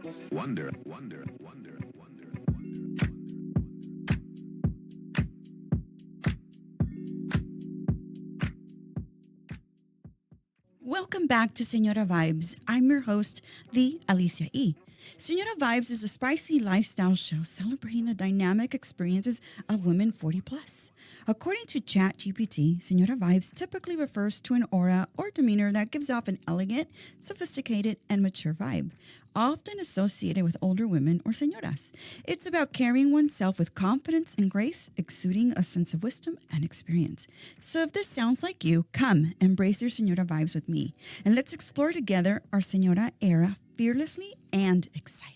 Wonder, wonder, wonder, wonder. Welcome back to Senora Vibes. I'm your host, the Alicia E. Senora Vibes is a spicy lifestyle show celebrating the dynamic experiences of women 40 plus. According to ChatGPT, Senora Vibes typically refers to an aura or demeanor that gives off an elegant, sophisticated, and mature vibe, often associated with older women or senoras. It's about carrying oneself with confidence and grace, exuding a sense of wisdom and experience. So if this sounds like you, come embrace your Senora Vibes with me, and let's explore together our Senora era fearlessly and excited.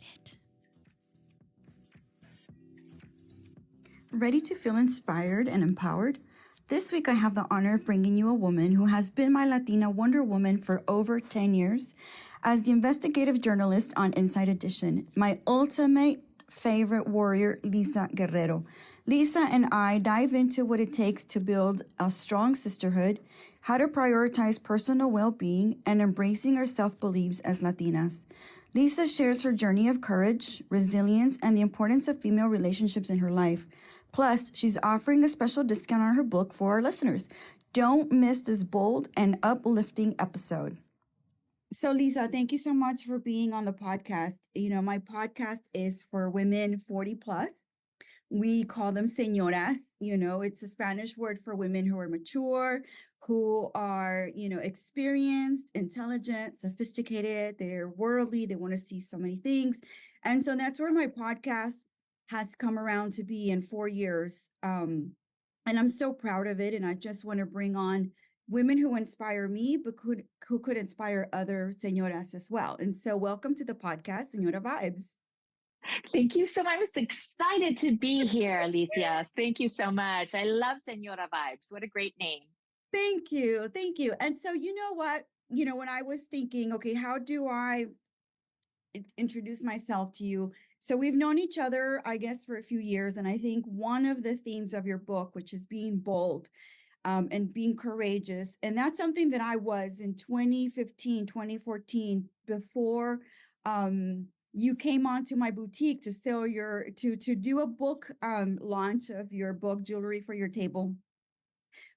Ready to feel inspired and empowered? This week I have the honor of bringing you a woman who has been my Latina Wonder Woman for over 10 years as the investigative journalist on Inside Edition, my ultimate favorite warrior, Lisa Guerrero. Lisa and I dive into what it takes to build a strong sisterhood, how to prioritize personal well-being, and embracing our self-beliefs as Latinas. Lisa shares her journey of courage, resilience, and the importance of female relationships in her life. Plus, she's offering a special discount on her book for our listeners. Don't miss this bold and uplifting episode. So, Lisa, thank you so much for being on the podcast. You know, my podcast is for women 40 plus. We call them señoras. You know, it's a Spanish word for women who are mature, who are, experienced, intelligent, sophisticated, they're worldly, they want to see so many things. And so that's where my podcast has come around to be in 4 years. And I'm so proud of it. And I just want to bring on women who inspire me, but who could inspire other señoras as well. And so welcome to the podcast, Senora Vibes. Thank you so much. I was excited to be here, Alicia. Thank you so much. I love Senora Vibes. What a great name. Thank you. Thank you. And so, you know what? When I was thinking, okay, how do I introduce myself to you? So we've known each other, I guess, for a few years. And I think one of the themes of your book, which is being bold, and being courageous. And that's something that I was in 2015, 2014, before you came onto my boutique to sell to do a book launch of your book, Jewelry for Your Table,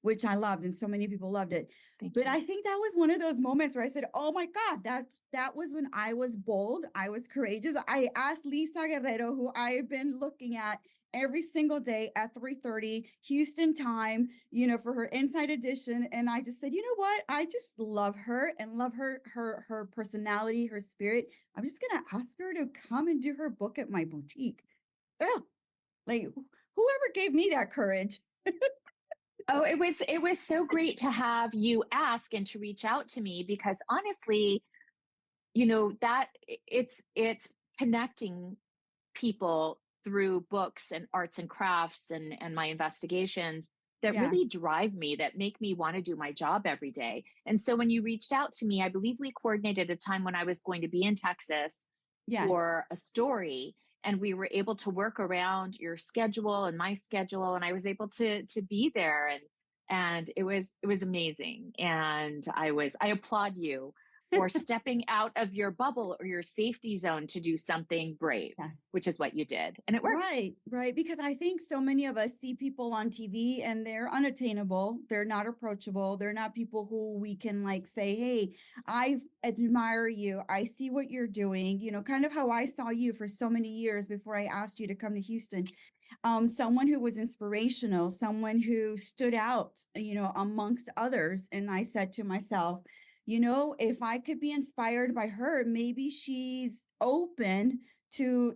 which I loved, and so many people loved it. But I think that was one of those moments where I said, oh my God, that was when I was bold, I was courageous. I asked Lisa Guerrero, who I've been looking at every single day at 3:30 Houston time, for her Inside Edition. And I just said, you know what? I just love her and love her personality, her spirit. I'm just going to ask her to come and do her book at my boutique. Ugh, like whoever gave me that courage. Oh, it was so great to have you ask and to reach out to me, because honestly, that it's connecting people through books and arts and crafts and my investigations that really drive me, that make me want to do my job every day. And so when you reached out to me, I believe we coordinated a time when I was going to be in Texas for a story, and we were able to work around your schedule and my schedule, and I was able to be there, and it was amazing. And I applaud you for stepping out of your bubble or your safety zone to do something brave, which is what you did. And it worked. Right. Because I think so many of us see people on TV and they're unattainable. They're not approachable. They're not people who we can say, hey, I admire you. I see what you're doing. Kind of how I saw you for so many years before I asked you to come to Houston. Someone who was inspirational, someone who stood out, amongst others. And I said to myself, if I could be inspired by her, maybe she's open to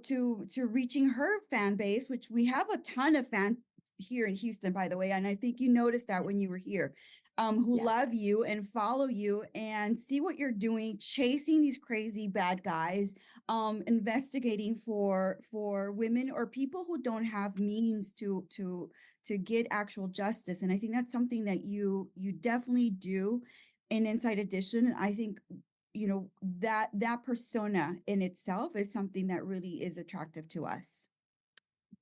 reaching her fan base, which we have a ton of fans here in Houston, by the way. And I think you noticed that when you were here, who love you and follow you and see what you're doing, chasing these crazy bad guys, investigating for women or people who don't have means to get actual justice. And I think that's something that you definitely do in Inside Edition. I think, that persona in itself is something that really is attractive to us.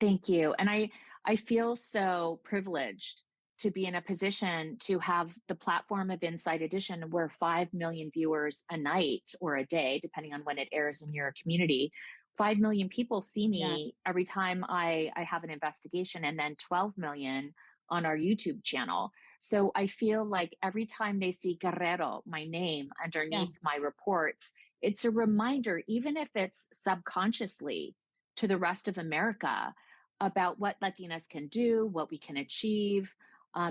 Thank you. And I feel so privileged to be in a position to have the platform of Inside Edition where 5 million viewers a night or a day, depending on when it airs in your community, 5 million people see Yeah. me every time I have an investigation, and then 12 million on our YouTube channel. So I feel like every time they see Guerrero, my name, Yeah. underneath my reports, it's a reminder, even if it's subconsciously, to the rest of America about what Latinas can do, what we can achieve,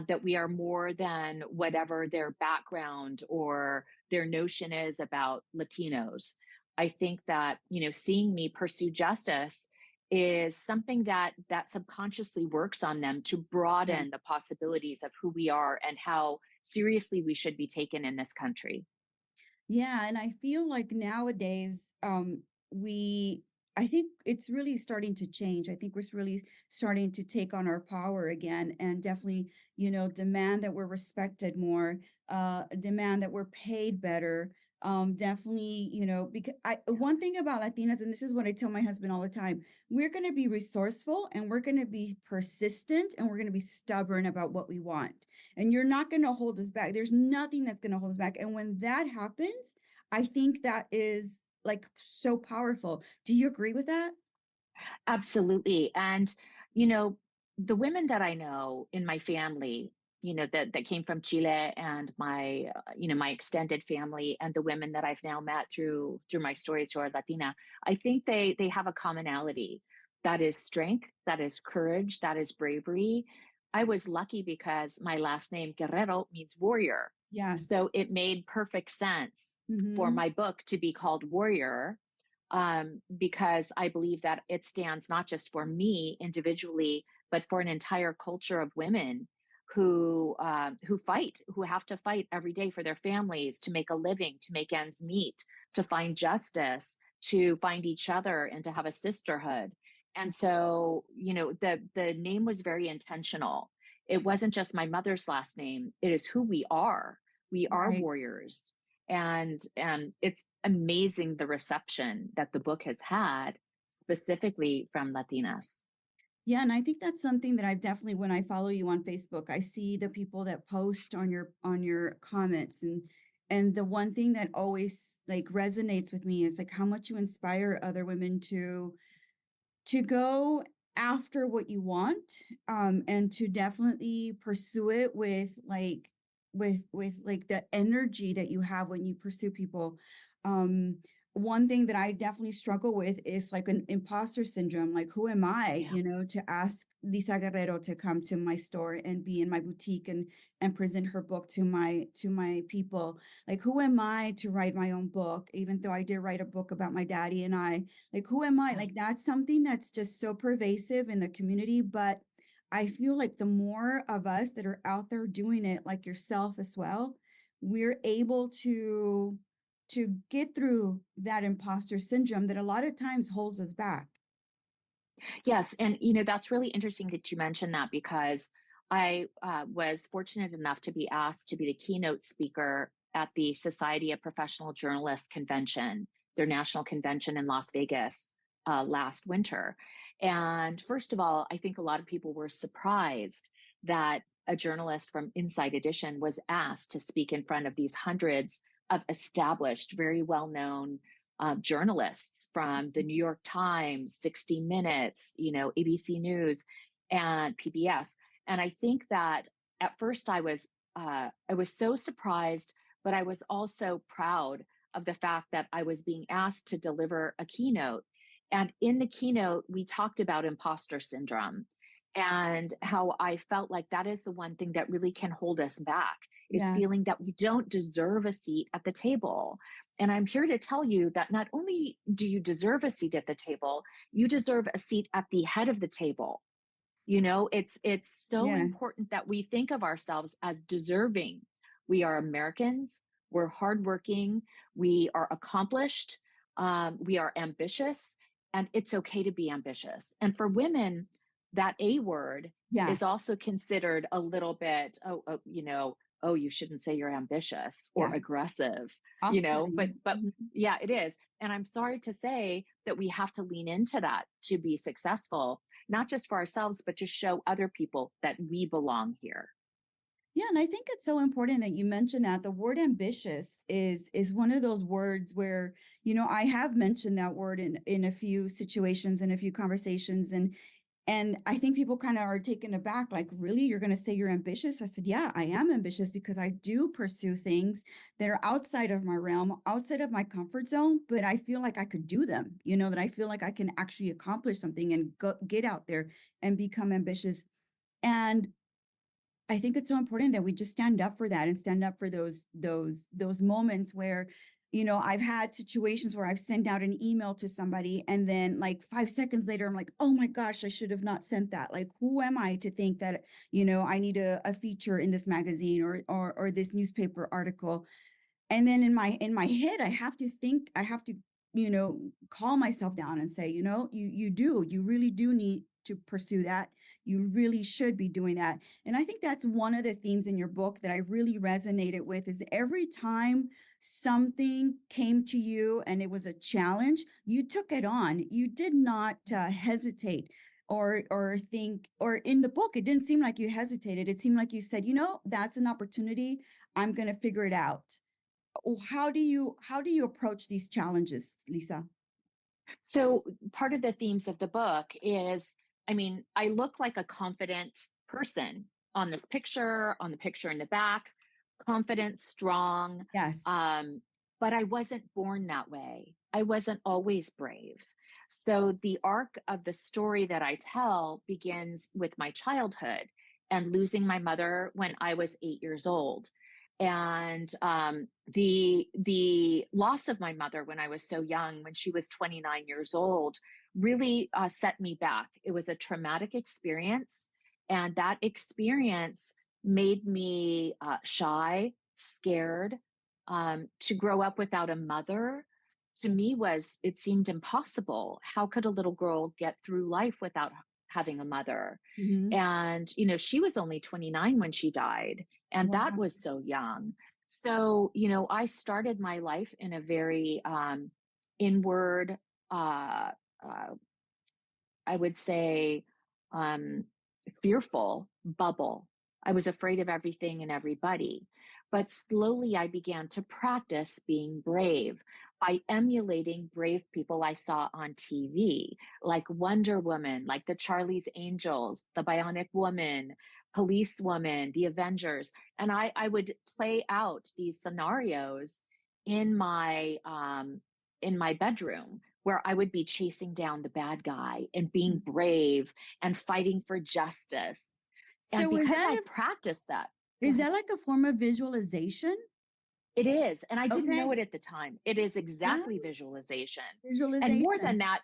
that we are more than whatever their background or their notion is about Latinos. I think that, seeing me pursue justice is something that subconsciously works on them to Yeah. broaden the possibilities of who we are and how seriously we should be taken in this country. Yeah, and I feel like nowadays, we I think it's really starting to change. I think we're really starting to take on our power again and definitely, demand that we're respected more, demand that we're paid better. Definitely, because one thing about Latinas, and this is what I tell my husband all the time, we're going to be resourceful and we're going to be persistent and we're going to be stubborn about what we want, and you're not going to hold us back. There's nothing that's going to hold us back. And when that happens, I think that is like so powerful. Do you agree with that? Absolutely. And, you know, the women that I know in my family, that came from Chile, and my, my extended family, and the women that I've now met through my stories who are Latina, I think they have a commonality. That is strength, that is courage, that is bravery. I was lucky because my last name Guerrero means warrior. Yes. So it made perfect sense for Hmm. my book to be called Warrior, because I believe that it stands not just for me individually, but for an entire culture of women who fight, who have to fight every day for their families, to make a living, to make ends meet, to find justice, to find each other, and to have a sisterhood. And so, the name was very intentional. It wasn't just my mother's last name; it is who we are. We are Right. warriors, and it's amazing the reception that the book has had, specifically from Latinas. Yeah, and I think that's something that I've definitely, when I follow you on Facebook, I see the people that post on your comments, and the one thing that always like resonates with me is like how much you inspire other women to go after what you want, and to definitely pursue it with like with like the energy that you have when you pursue people. um One thing that I definitely struggle with is like an imposter syndrome, like who am I, Yeah. to ask Lisa Guerrero to come to my store and be in my boutique and present her book to my people. Like who am I to write my own book, even though I did write a book about my daddy and I. Like, who am I? Yeah. Like, that's something that's just so pervasive in the community. But I feel like the more of us that are out there doing it, like yourself as well, we're able to get through that imposter syndrome that a lot of times holds us back. Yes, and that's really interesting that you mentioned that, because I was fortunate enough to be asked to be the keynote speaker at the Society of Professional Journalists convention, their national convention in Las Vegas, last winter. And first of all, I think a lot of people were surprised that a journalist from Inside Edition was asked to speak in front of these hundreds of established, very well known journalists from the New York Times, 60 Minutes, ABC News, and PBS. And I think that at first I was so surprised, but I was also proud of the fact that I was being asked to deliver a keynote. And in the keynote, we talked about imposter syndrome and how I felt like that is the one thing that really can hold us back, is Yeah. feeling that we don't deserve a seat at the table. And I'm here to tell you that not only do you deserve a seat at the table, you deserve a seat at the head of the table. It's so Yes. important that we think of ourselves as deserving. We are Americans, we're hardworking, we are accomplished, we are ambitious, and it's okay to be ambitious. And for women, that A word Yeah. is also considered a little bit, oh, you shouldn't say you're ambitious or Yeah. aggressive, but Off-putting. but yeah, it is. And I'm sorry to say that we have to lean into that to be successful, not just for ourselves, but to show other people that we belong here. Yeah, and I think it's so important that you mentioned that the word ambitious is one of those words where, I have mentioned that word in a few situations and a few conversations, and I think people kind of are taken aback, like, really, you're going to say you're ambitious? I said, yeah, I am ambitious because I do pursue things that are outside of my realm, outside of my comfort zone, but I feel like I could do them, that I feel like I can actually accomplish something and get out there and become ambitious. And I think it's so important that we just stand up for that and stand up for those moments where, I've had situations where I've sent out an email to somebody and then like 5 seconds later, I'm like, oh my gosh, I should have not sent that. Like, who am I to think that, I need a feature in this magazine or this newspaper article? And then in my head, I have to, calm myself down and say, you really do need to pursue that. You really should be doing that. And I think that's one of the themes in your book that I really resonated with is every time something came to you and it was a challenge, you took it on. You did not hesitate or think, or in the book, it didn't seem like you hesitated. It seemed like you said, that's an opportunity. I'm going to figure it out. How do you approach these challenges, Lisa? So part of the themes of the book is, I mean, I look like a confident person on this picture, on the picture in the back, confident, strong. Yes. Um, but I wasn't born that way. I wasn't always brave. So the arc of the story that I tell begins with my childhood and losing my mother when I was 8 years old. And the loss of my mother when I was so young, when she was 29 years old, really set me back. It was a traumatic experience, and that experience made me shy, scared. To grow up without a mother, to me, was it seemed impossible. How could a little girl get through life without having a mother? Hmm. And she was only 29 when she died, and that Wow. was so young. So I started my life in a very inward, uh, uh, I would say, um, fearful bubble. I was afraid of everything and everybody. But slowly I began to practice being brave by emulating brave people I saw on TV, like Wonder Woman, like the Charlie's Angels, the Bionic Woman, Police Woman, the Avengers. And I would play out these scenarios in my bedroom, where I would be chasing down the bad guy and being brave and fighting for justice. And So is because that I practiced that, go is ahead. that like a form of visualization? It is. And I didn't know Okay. it at the time. It is Yeah. exactly visualization. And more than Visualization. that,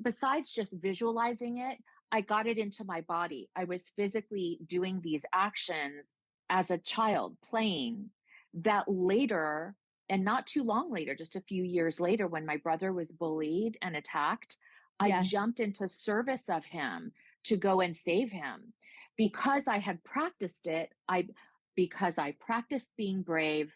besides just visualizing it, I got it into my body. I was physically doing these actions as a child, playing, that later, and not too long later, just a few years later, when my brother was bullied and attacked, I Yes. jumped into service of him to go and save him. Because I had practiced it, because I practiced being brave,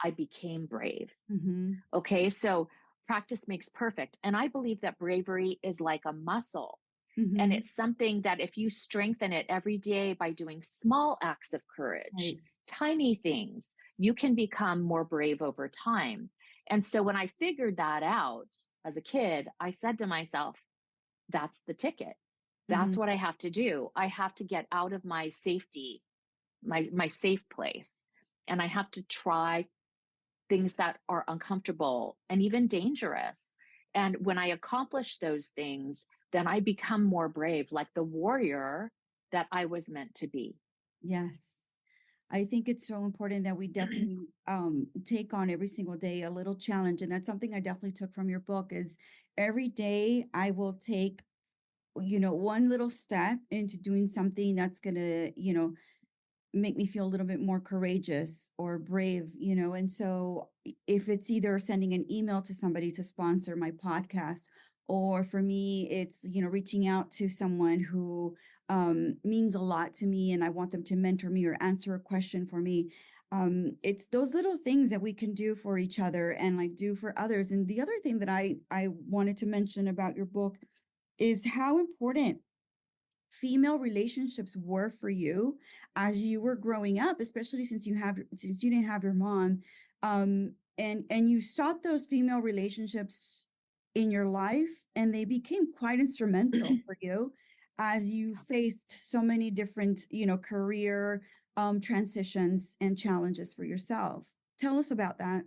I became brave. Hmm. Okay, so practice makes perfect. And I believe that bravery is like a muscle. And Hmm. it's something that if you strengthen it every day by doing small acts of courage, Right. tiny things, you can become more brave over time. And so when I figured that out as a kid, I said to myself, that's the ticket. That's Hmm. what I have to do. I have to get out of my safety, my safe place. And I have to try things that are uncomfortable and even dangerous. And when I accomplish those things, then I become more brave, like the warrior that I was meant to be. Yes. I think it's so important that we definitely take on every single day a little challenge. And that's something I definitely took from your book is every day I will take, one little step into doing something that's going to, make me feel a little bit more courageous or brave, and so if it's either sending an email to somebody to sponsor my podcast, or for me it's reaching out to someone who means a lot to me and I want them to mentor me or answer a question for me. It's those little things that we can do for each other and like do for others. And the other thing that I wanted to mention about your book is how important female relationships were for you as you were growing up, especially since you didn't have your mom, and you sought those female relationships in your life, and they became quite instrumental for you as you faced so many different, career transitions and challenges for yourself. Tell us about that.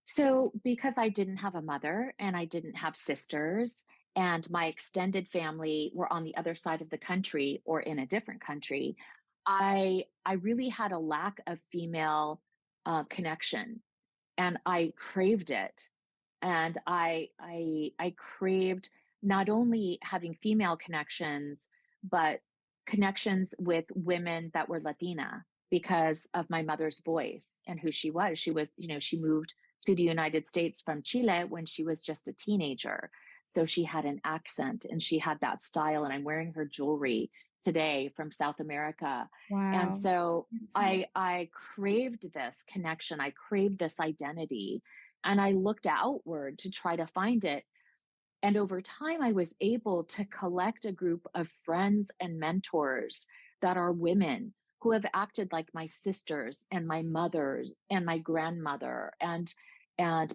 So, because I didn't have a mother and I didn't have sisters, and my extended family were on the other side of the country or in a different country, I really had a lack of female connection, and I craved it. And I craved not only having female connections, but connections with women that were Latina because of my mother's voice and who she was. She moved to the United States from Chile when she was just a teenager. So she had an accent and she had that style. And I'm wearing her jewelry today from South America. And Wow. so Beautiful. I craved this connection. I craved this identity. And I looked outward to try to find it. And over time, I was able to collect a group of friends and mentors that are women who have acted like my sisters and my mothers and my grandmother and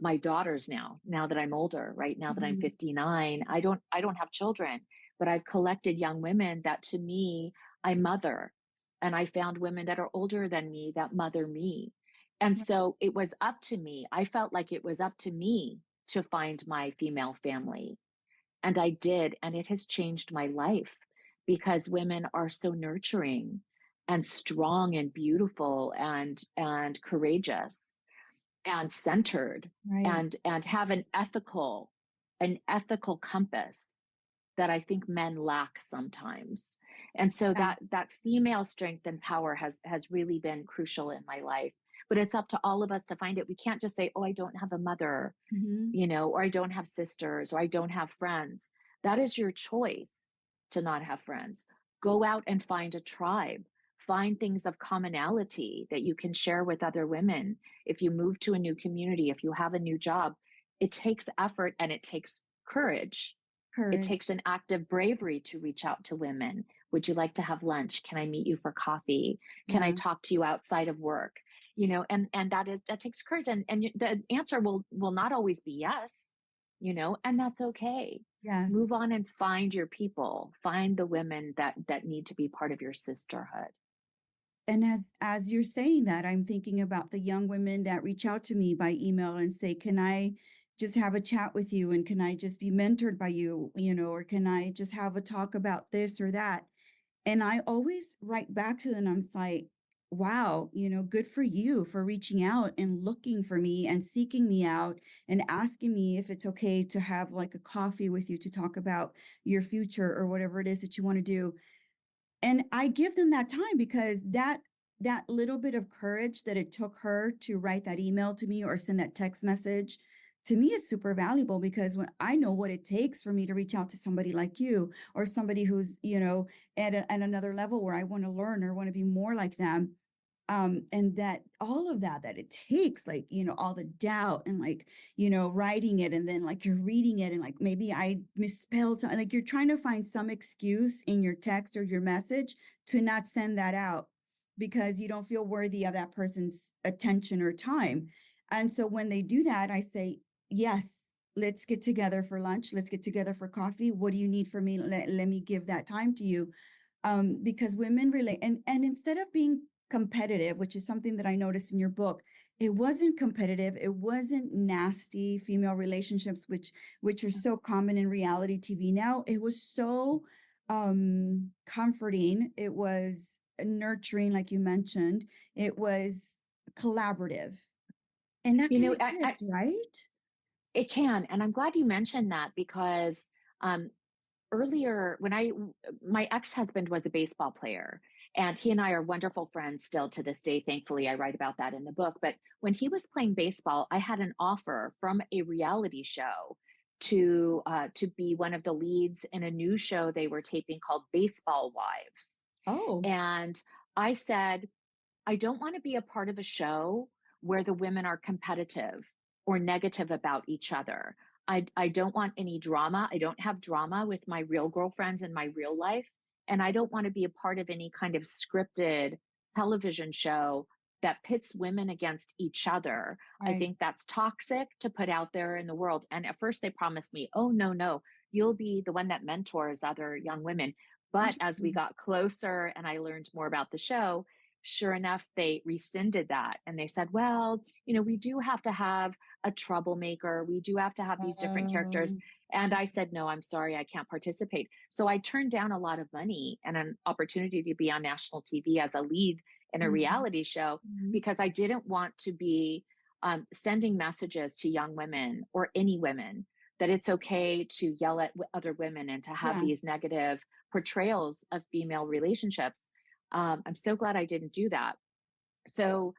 my daughters now that I'm older, right now that I'm Mhm. 59. I don't have children, but I've collected young women that to me I mother. And I found women that are older than me that mother me. And so it was up to me. I felt like it was up to me to find my female family. And I did. And it has changed my life because women are so nurturing and strong and beautiful and courageous and centered Right. and have an ethical compass that I think men lack sometimes. And so Yeah. that female strength and power has really been crucial in my life. But it's up to all of us to find it. We can't just say, "Oh, I don't have a mother," Mhm. or "I don't have sisters," or "I don't have friends." That is your choice to not have friends. Go out and find a tribe. Find things of commonality that you can share with other women. If you move to a new community, if you have a new job, it takes effort and it takes courage. It takes Courage. an act of bravery to reach out to women. Would you like to have lunch? Can I meet you for coffee? Can I Yeah. talk to you outside of work? And that takes courage. And the answer will not always be yes, and that's okay. Yes. Move on and find your people. Find the women that need to be part of your sisterhood. And as you're saying that, I'm thinking about the young women that reach out to me by email and say, "Can I just have a chat with you? And can I just be mentored by you? Or can I just have a talk about this or that?" And I always write back to them. I'm like, "Wow, good for you for reaching out and looking for me and seeking me out and asking me if it's okay to have like a coffee with you to talk about your future or whatever it is that you want to do." And I give them that time because that little bit of courage that it took her to write that email to me or send that text message to me is super valuable, because when I know what it takes for me to reach out to somebody like you or somebody who's, at another level where I want to learn or want to be more like them, and that all of that it takes, like, all the doubt and, like, writing it, and then, like, you're reading it and, like, maybe I misspelled something, like, you're trying to find some excuse in your text or your message to not send that out because you don't feel worthy of that person's attention or time. And so when they do that, I say, "Yes, let's get together for lunch, let's get together for coffee. What do you need from me? Let me give that time to you." Because women relate, and instead of being competitive, which is something that I noticed in your book, it wasn't competitive, it wasn't nasty female relationships, which are so common in reality TV now. It was so comforting, it was nurturing, like you mentioned, it was collaborative, and that You can know, I exist, right? it can, and I'm glad you mentioned that because um, earlier my ex-husband was a baseball player, and he and I are wonderful friends still to this day. Thankfully, I write about that in the book. But when he was playing baseball, I had an offer from a reality show to be one of the leads in a new show they were taping called Baseball Wives. Oh. And I said, I don't want to be a part of a show where the women are competitive or negative about each other. I don't want any drama. I don't have drama with my real girlfriends in my real life. And I don't want to be a part of any kind of scripted television show that pits women against each other. I Right. think that's toxic to put out there in the world. And at first they promised me, oh, no, no, you'll be the one that mentors other young women. But as we Interesting. got closer and I learned more about the show, sure enough, they rescinded that. And they said, well, we do have to have a troublemaker. We do have to have these different characters. Oh, And I said, no, I'm sorry, I can't participate. So I turned down a lot of money and an opportunity to be on national TV as a lead in a mhm, reality show mhm. because I didn't want to be sending messages to young women or any women that it's okay to yell at other women and to have Yeah. these negative portrayals of female relationships. I'm so glad I didn't do that. So,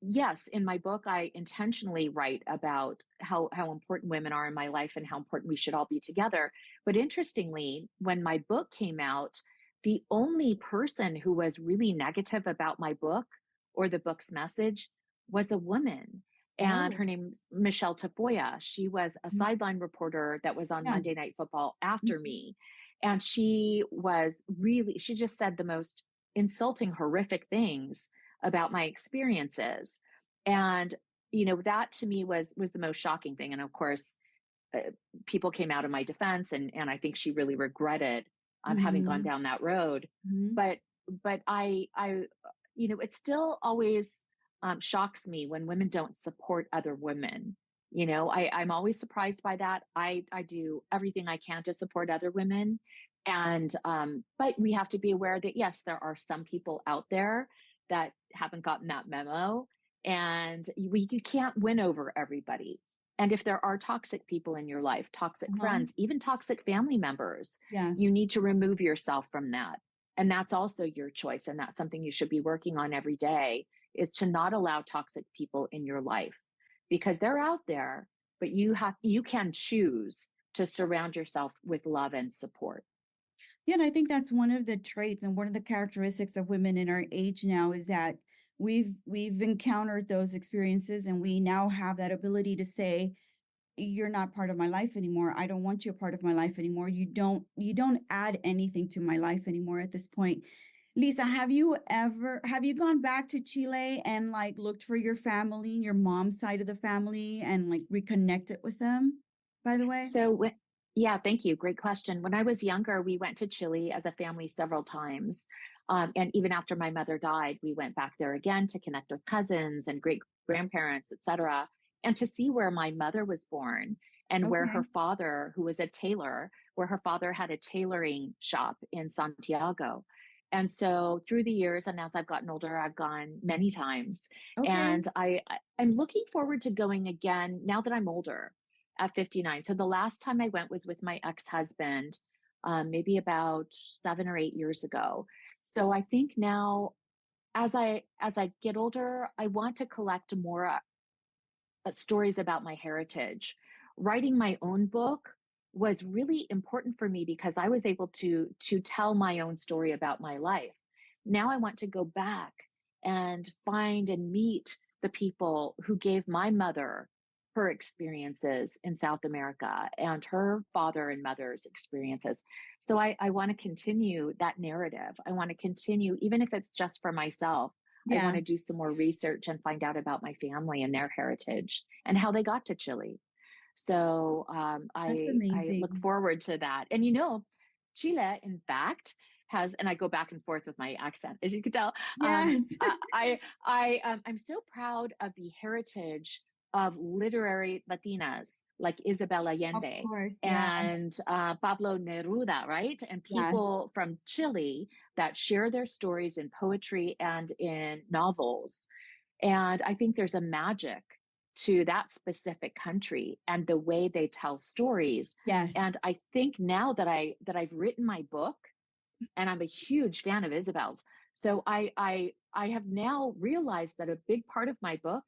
yes, in my book, I intentionally write about how important women are in my life and how important we should all be together. But interestingly, when my book came out, the only person who was really negative about my book or the book's message was a woman. And Oh, her name's Michelle Tafoya. She was a mhm, sideline reporter that was on yeah. Monday Night Football after Mhm. me. And she just said the most insulting, horrific things about my experiences. And that to me was the most shocking thing. And of course, uh, people came out of my defense, and I think she really regretted having gone Mhm, down that road. mhm. But it still always shocks me when women don't support other women. I'm always surprised by that. I do everything I can to support other women, and but we have to be aware that yes, there are some people out there that haven't gotten that memo, and you can't win over everybody. And if there are toxic people in your life, toxic Uh-huh. friends, even toxic family members, you Yes. need to remove yourself from that. And that's also your choice. And that's something you should be working on every day, is to not allow toxic people in your life because they're out there, but you can choose to surround yourself with love and support. Yeah, and I think that's one of the traits and one of the characteristics of women in our age now is that we've encountered those experiences and we now have that ability to say, you're not part of my life anymore. I don't want you a part of my life anymore. You don't add anything to my life anymore at this point. Lisa, have you gone back to Chile and like looked for your family, your mom's side of the family and like reconnected with them, by the way? So, yeah, thank you. Great question. When I was younger, we went to Chile as a family several times. And even after my mother died, we went back there again to connect with cousins and great grandparents, et cetera, and to see where my mother was born and where her Okay. father, who was a tailor, where her father had a tailoring shop in Santiago. And so through the years, and as I've gotten older, I've gone many times. Okay. And I'm looking forward to going again now that I'm older at 59. So the last time I went was with my ex-husband, maybe about 7 or 8 years ago. So I think now, as I get older, I want to collect more stories about my heritage. Writing my own book was really important for me because I was able to tell my own story about my life. Now I want to go back and find and meet the people who gave my mother her experiences in South America and her father and mother's experiences. So I want to continue that narrative. I want to continue, even if it's just for myself. I want Yeah, to do some more research and find out about my family and their heritage and how they got to Chile. So that's I look amazing. forward to that. And Chile, in fact, has, and I go back and forth with my accent, as you can tell. Yes. I'm so proud of the heritage of literary Latinas like Isabel Of Allende course. Yeah. and Pablo Neruda, right? And Yes. people from Chile that share their stories in poetry and in novels. And I think there's a magic to that specific country and the way they tell stories. And Yes. I think now that I've written my book, and I'm a huge fan of Isabel's, so I have now realized that a big part of my book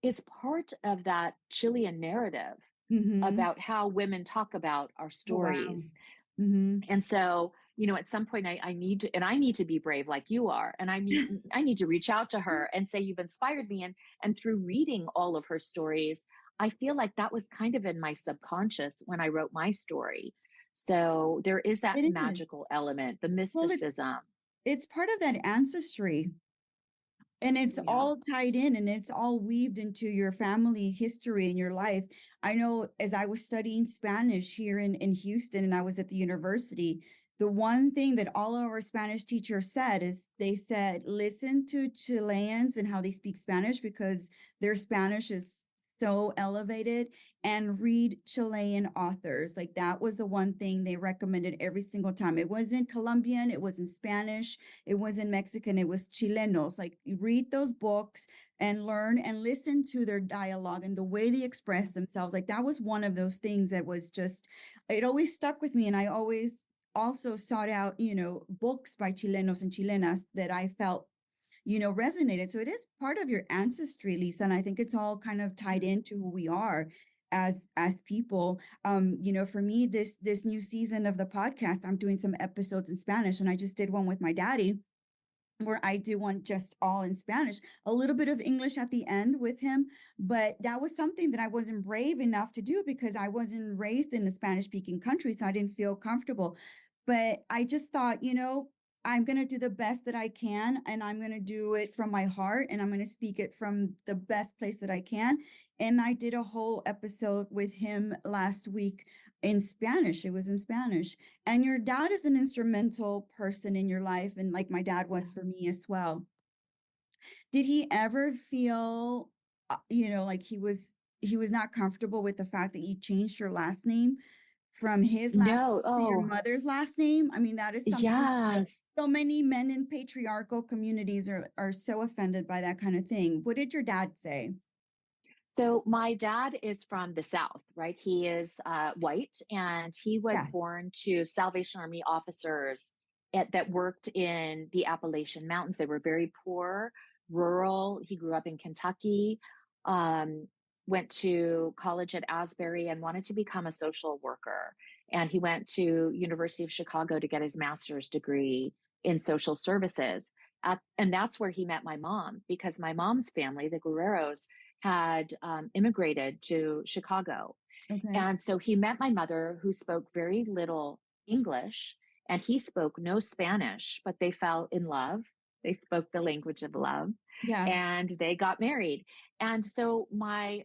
is part of that Chilean narrative Mhm. about how women talk about our Oh, wow. stories. Mhm. And so, at some point I need to, and I need to be brave like you are. And I need to reach out to her and say, you've inspired me. And through reading all of her stories, I feel like that was kind of in my subconscious when I wrote my story. So there is that It is. magical element, the Well, mysticism. it's part of that ancestry. And it's Yeah. all tied in and it's all weaved into your family history and your life. I know as I was studying Spanish here in Houston and I was at the university, the one thing that all of our Spanish teachers said is they said, listen to Chileans and how they speak Spanish because their Spanish is so elevated and read Chilean authors. Like that was the one thing they recommended every single time. It wasn't Colombian, it wasn't Spanish, it wasn't Mexican, it was Chilenos. Like you read those books and learn and listen to their dialogue and the way they express themselves. Like that was one of those things that was just, it always stuck with me. And I always also sought out, books by Chilenos and Chilenas that I felt resonated. So it is part of your ancestry, Lisa. And I think it's all kind of tied into who we are as people. For me, this new season of the podcast, I'm doing some episodes in Spanish, and I just did one with my daddy where I do one just all in Spanish, a little bit of English at the end with him. But that was something that I wasn't brave enough to do because I wasn't raised in a Spanish speaking country. So I didn't feel comfortable. But I just thought, I'm going to do the best that I can and I'm going to do it from my heart and I'm going to speak it from the best place that I can. And I did a whole episode with him last week in Spanish. It was in Spanish. And your dad is an instrumental person in your life, and like my dad was for me as well. Did he ever feel, like he was not comfortable with the fact that you changed your last name from his last No. to your Oh, mother's last name? I mean, that is something that yes. so many men in patriarchal communities are so offended by that kind of thing. What did your dad say? So my dad is from the South, right? He is white, and he was Yes. born to Salvation Army officers that worked in the Appalachian Mountains. They were very poor, rural. He grew up in Kentucky, um, went to college at Asbury, and wanted to become a social worker. And he went to University of Chicago to get his master's degree in social services. And that's where he met my mom, because my mom's family, the Guerreros, had immigrated to Chicago. Okay. And so he met my mother, who spoke very little English, and he spoke no Spanish, but they fell in love. They spoke the language of love, Yeah. and they got married. And so my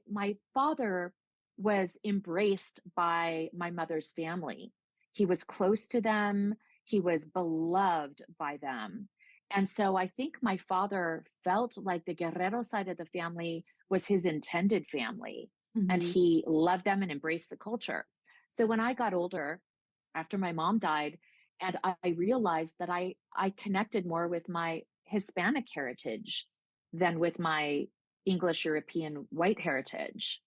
father was embraced by my mother's family. He was close to them. He was beloved by them. And so I think my father felt like the Guerrero side of the family was his intended family, and Hmm. he loved them and embraced the culture. So when I got older, after my mom died, and I realized that I connected more with my Hispanic heritage than with my English European white heritage.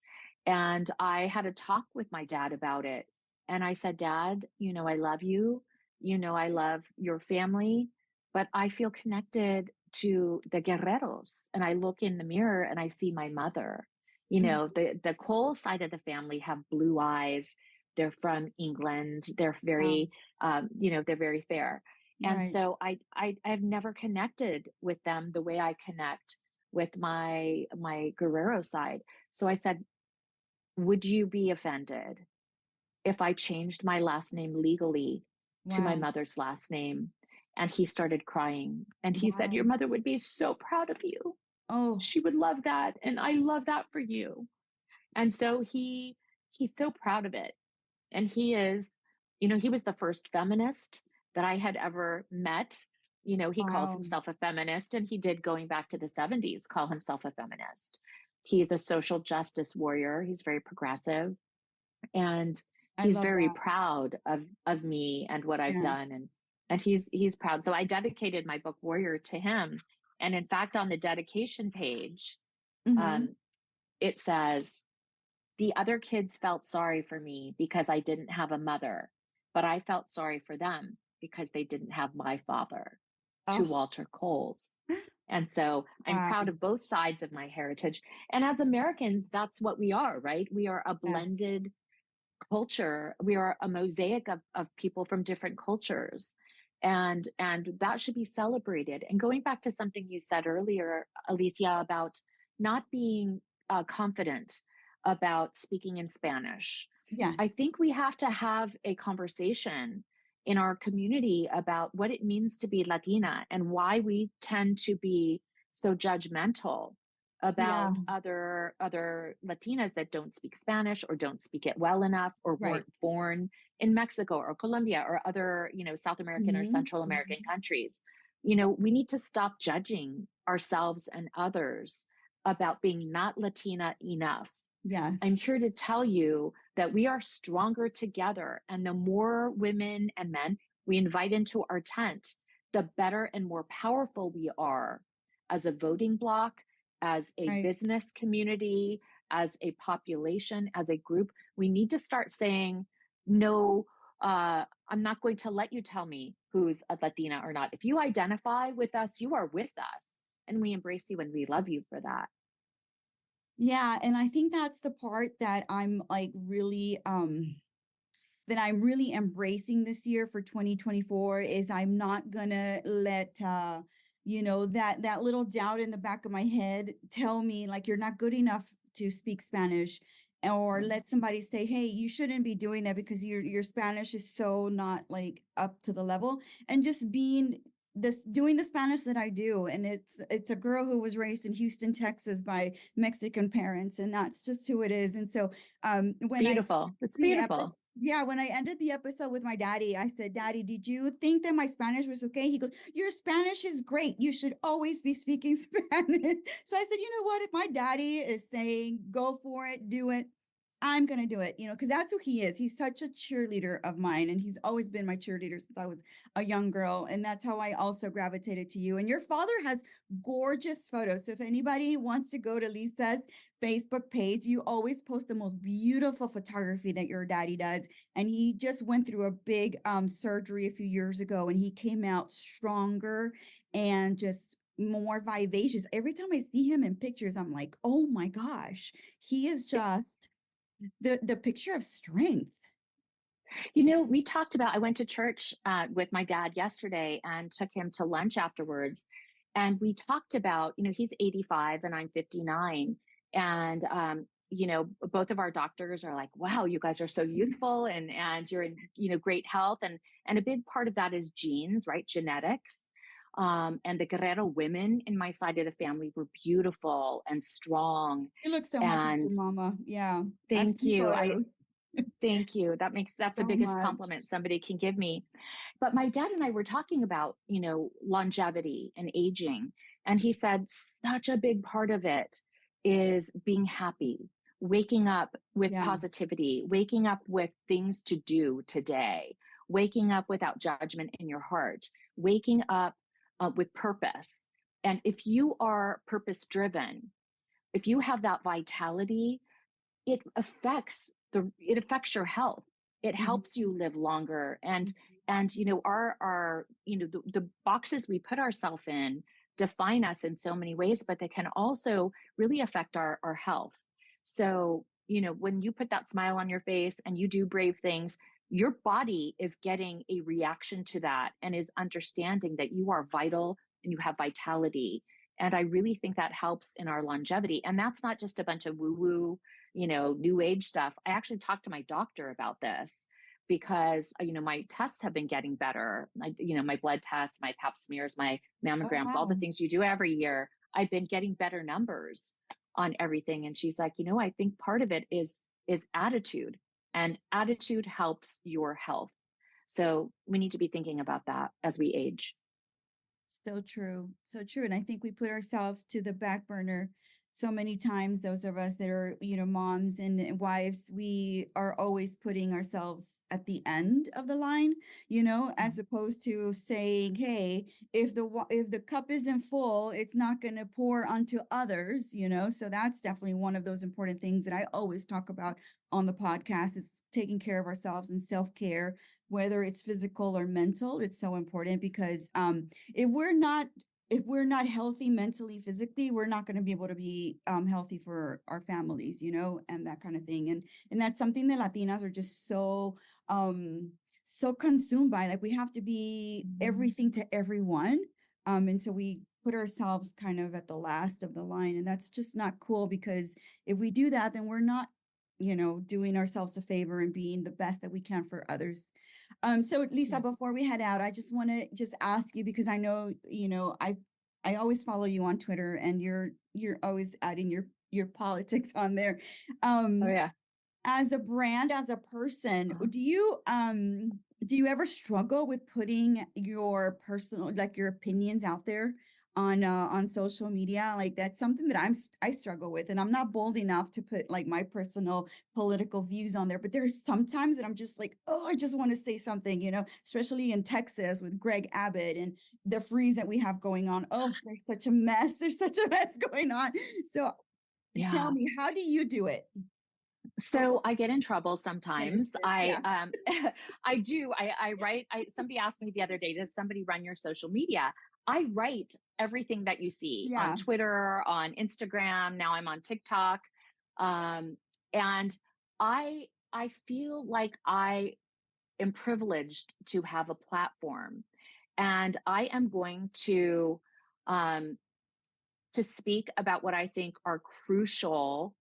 And I had a talk with my dad about it. And I said, Dad, I love you. I love your family, but I feel connected to the Guerreros. And I look in the mirror and I see my mother. The Cole side of the family have blue eyes. They're from England. They're Wow. very, they're very fair. And Right. so I've never connected with them the way I connect with my Guerrero side. So I said, would you be offended if I changed my last name legally to my Wow. mother's last name? And he started crying. And he said, Wow. your mother would be so proud of you. Oh, She would love that. And I love that for you. And so he's so proud of it. And he was the first feminist that I had ever met. He calls wow. himself a feminist, and he did, going back to the 70s, call himself a feminist. He's a social justice warrior. He's very progressive, and I he's love very that. proud of me and what I've Yeah. done, and he's proud. So I dedicated my book Warrior to him. And in fact, on the dedication page, Hmm. um, it says, the other kids felt sorry for me because I didn't have a mother, but I felt sorry for them because they didn't have my father, to Oh, Walter Coles. And so I'm wow. proud of both sides of my heritage. And as Americans, that's what we are, right? We are a Yes. blended culture. We are a mosaic of people from different cultures. And that should be celebrated. And going back to something you said earlier, Alicia, about not being confident about speaking in Spanish. I Yes. think we have to have a conversation in our community about what it means to be Latina and why we tend to be so judgmental Yeah. about other Latinas that don't speak Spanish or don't speak it well enough or Right. weren't born in Mexico or Colombia or other, South American or Hmm. Central American countries. We need to stop judging ourselves and others about being not Latina enough. I'm Yes. here to tell you that we are stronger together. And the more women and men we invite into our tent, the better and more powerful we are as a voting bloc, as a Right. business community, as a population, as a group. We need to start saying, no, I'm not going to let you tell me who's a Latina or not. If you identify with us, you are with us. And we embrace you and we love you for that. Yeah, and I think that's the part that I'm like really that I'm really embracing this year for 2024 is I'm not gonna let that little doubt in the back of my head tell me like you're not good enough to speak Spanish, or let somebody say, hey, you shouldn't be doing that because your Spanish is so not like up to the level. And just being this doing the Spanish that I do, and it's a girl who was raised in Houston, Texas by Mexican parents, and that's just who it is. And so when I Beautiful. It's the episode, beautiful. yeah, when I ended the episode with my daddy, I said, Daddy, did you think that my Spanish was okay? He goes, your Spanish is great. You should always be speaking Spanish. So I said, you know what? If my daddy is saying, go for it, do it, I'm going to do it, because that's who he is. He's such a cheerleader of mine. And he's always been my cheerleader since I was a young girl. And that's how I also gravitated to you. And your father has gorgeous photos. So if anybody wants to go to Lisa's Facebook page, you always post the most beautiful photography that your daddy does. And he just went through a big surgery a few years ago, and he came out stronger and just more vivacious. Every time I see him in pictures, I'm like, oh my gosh, he is just the picture of strength. We talked about, I went to church with my dad yesterday and took him to lunch afterwards. And we talked about, he's 85 and I'm 59. And, both of our doctors are like, wow, you guys are so youthful and you're in, great health. And a big part of that is genes, right? Genetics. And the Guerrero women in my side of the family were beautiful and strong. You look so much like And your mama. Yeah, I've thank seen you. photos. Thank you. That's the So biggest much. compliment somebody can give me. But my dad and I were talking about, longevity and aging. And he said such a big part of it is being happy, waking up with Yeah. positivity, waking up with things to do today, waking up without judgment in your heart, waking up with purpose. And if you are purpose driven, if you have that vitality, it affects your health. It Mhm. helps you live longer. and Mhm. and our the boxes we put ourselves in define us in so many ways, but they can also really affect our health. So when you put that smile on your face and you do brave things, your body is getting a reaction to that and is understanding that you are vital and you have vitality. And I really think that helps in our longevity. And that's not just a bunch of woo woo, new age stuff. I actually talked to my doctor about this because, my tests have been getting better. My blood tests, my pap smears, my Oh, mammograms, all the wow. things you do every year, I've been getting better numbers on everything. And she's like, I think part of it is attitude, and attitude helps your health. So we need to be thinking about that as we age. So true. So true. And I think we put ourselves to the back burner so many times. Those of us that are, moms and wives, we are always putting ourselves at the end of the line, as opposed to saying, hey, if the cup isn't full, it's not going to pour onto others. So that's definitely one of those important things that I always talk about on the podcast. It's taking care of ourselves and self-care, whether it's physical or mental. It's so important because if we're not healthy mentally, physically, we're not going to be able to be healthy for our families, and that kind of thing. And that's something that Latinas are just so consumed by. Like we have to be everything to everyone. And so we put ourselves kind of at the last of the line, and that's just not cool, because if we do that, then we're not doing ourselves a favor and being the best that we can for others. So Lisa, Yeah. before we head out, I just want to just ask you, because I know, I always follow you on Twitter, and you're always adding your politics on there. Oh Um, yeah. as a brand, as a person, Uh-huh. do you ever struggle with putting your personal, like your opinions out there on social media? Like that's something that I struggle with, and I'm not bold enough to put like my personal political views on there. But there's sometimes that I'm just like, oh, I just want to say something, especially in Texas with Greg Abbott and the freeze that we have going on. Oh, there's such a mess. There's such a mess going on. So tell Yeah. me, how do you do it? So I get in trouble I sometimes. understand. Yeah. I do. I write. Somebody asked me the other day, does somebody run your social media? I write everything that you see on Yeah. Twitter, on Instagram. Now I'm on TikTok, um, and I feel like I am privileged to have a platform, and I am going um, to speak about what I think are crucial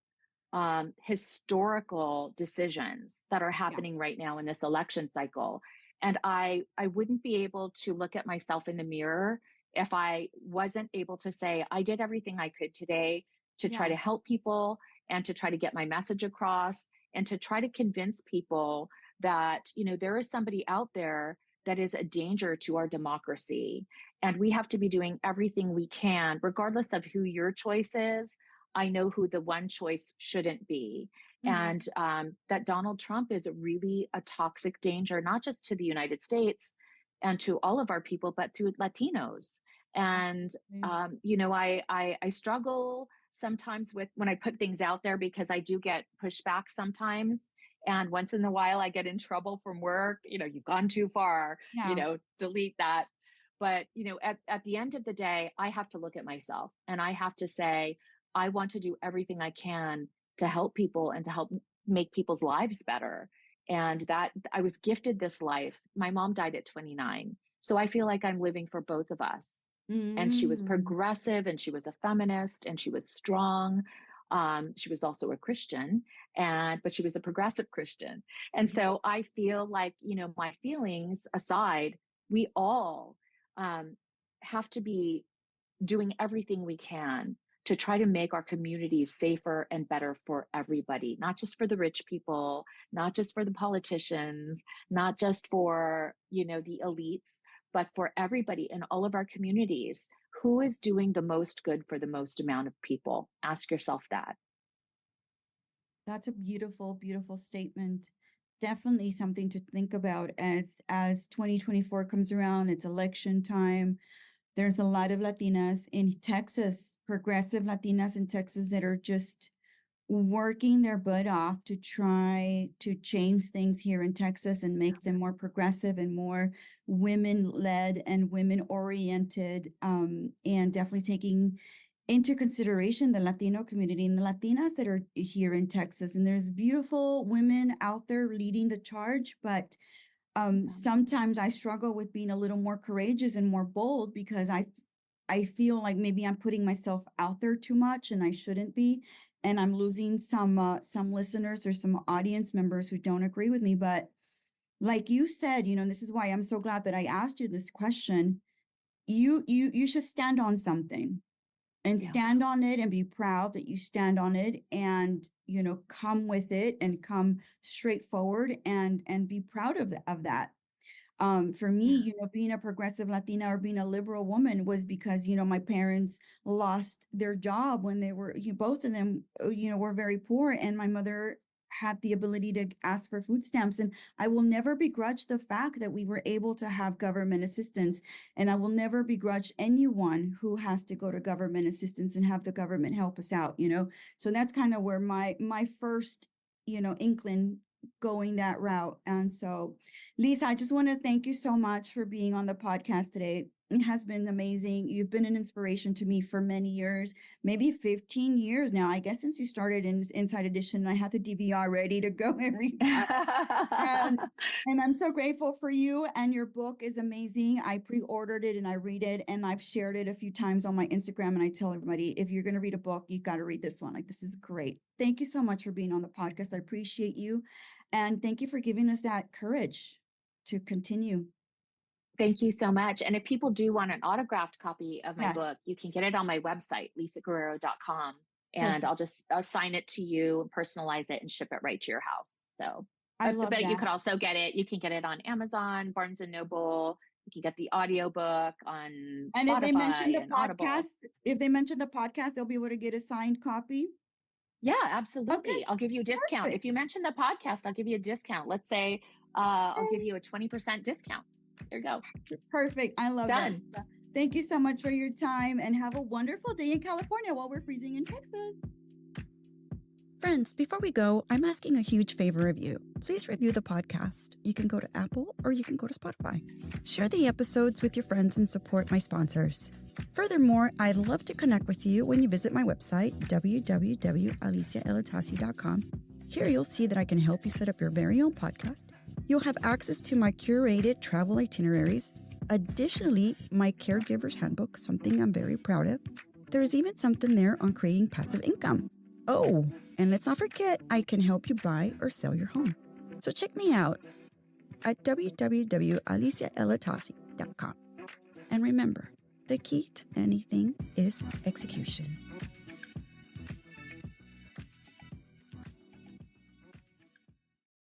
historical decisions that are Yeah. happening right now in this election cycle. And I wouldn't be able to look at myself in the mirror if I wasn't able to say, I did everything I could today to try Yeah. to help people and to try to get my message across and to try to convince people that, there is somebody out there that is a danger to our democracy. And we have to be doing everything we can, regardless of who your choice is. I know who the one choice shouldn't be. Mhm. And that Donald Trump is really a toxic danger, not just to the United States and to all of our people, but to Latinos. And, Absolutely. I struggle sometimes with when I put things out there because I do get pushback sometimes. And once in a while, I get in trouble from work. You've gone too far, Yeah. delete that. But, at the end of the day, I have to look at myself and I have to say, I want to do everything I can to help people and to help make people's lives better. And that I was gifted this life. My mom died at 29. So I feel like I'm living for both of us. And she was Mm. progressive and she was a feminist and she was strong. She was also a Christian, but she was a progressive Christian. And Mhm. so I feel like, my feelings aside, we all have to be doing everything we can to try to make our communities safer and better for everybody, not just for the rich people, not just for the politicians, not just for, the elites, but for everybody in all of our communities. Who is doing the most good for the most amount of people? Ask yourself that. That's a beautiful, beautiful statement. Definitely something to think about as 2024 comes around. It's election time. There's a lot of Latinas in Texas, progressive Latinas in Texas that are just working their butt off to try to change things here in Texas and make them more progressive and more women led and women oriented, and definitely taking into consideration the Latino community and the Latinas that are here in Texas. And there's beautiful women out there leading the charge, but Yeah. sometimes I struggle with being a little more courageous and more bold because I feel like maybe I'm putting myself out there too much and I shouldn't be, and I'm losing some listeners or some audience members who don't agree with me. But like you said, and this is why I'm so glad that I asked you this question. You should stand on something and Yeah. stand on it and be proud that you stand on it, and come with it and come straightforward and be proud of that. For me, Yeah. being a progressive Latina or being a liberal woman was because, my parents lost their job when they were, both of them, were very poor. And my mother had the ability to ask for food stamps. And I will never begrudge the fact that we were able to have government assistance. And I will never begrudge anyone who has to go to government assistance and have the government help us out. So that's kind of where my first, inkling going that route. And so, Lisa, I just want to thank you so much for being on the podcast today. It has been amazing. You've been an inspiration to me for many years, maybe 15 years now. I guess since you started in Inside Edition, I have the DVR ready to go every time. And, and I'm so grateful for you. And your book is amazing. I pre-ordered it and I read it, and I've shared it a few times on my Instagram. And I tell everybody, if you're going to read a book, you've got to read this one. Like, this is great. Thank you so much for being on the podcast. I appreciate you. And thank you for giving us that courage to continue. Thank you so much. And if people do want an autographed copy of my Yes. book, you can get it on my website, lisaguerrero.com. And Perfect. I'll sign it to you, personalize it, and ship it right to your house. So, I love but you that. could also get it. You can get it on Amazon, Barnes and Noble. You can get the audiobook on And if they mention the Spotify and Audible. podcast, they'll be able to get a signed copy. Yeah, absolutely. Okay. I'll give you a discount. Perfect. If you mention the podcast, I'll give you a discount. Let's say I'll give you a 20% discount. There you go. Perfect. I love Done. that. Thank you so much for your time, and have a wonderful day in California while we're freezing in Texas. Friends, before we go, I'm asking a huge favor of you. Please review the podcast. You can go to Apple or you can go to Spotify. Share the episodes with your friends and support my sponsors. Furthermore, I'd love to connect with you when you visit my website, www.aliciaelatasi.com. Here you'll see that I can help you set up your very own podcast. You'll have access to my curated travel itineraries. Additionally, my caregiver's handbook, something I'm very proud of. There's even something there on creating passive income. Oh, and let's not forget, I can help you buy or sell your home. So check me out at www.aliciaelatasi.com. And remember, the key to anything is execution.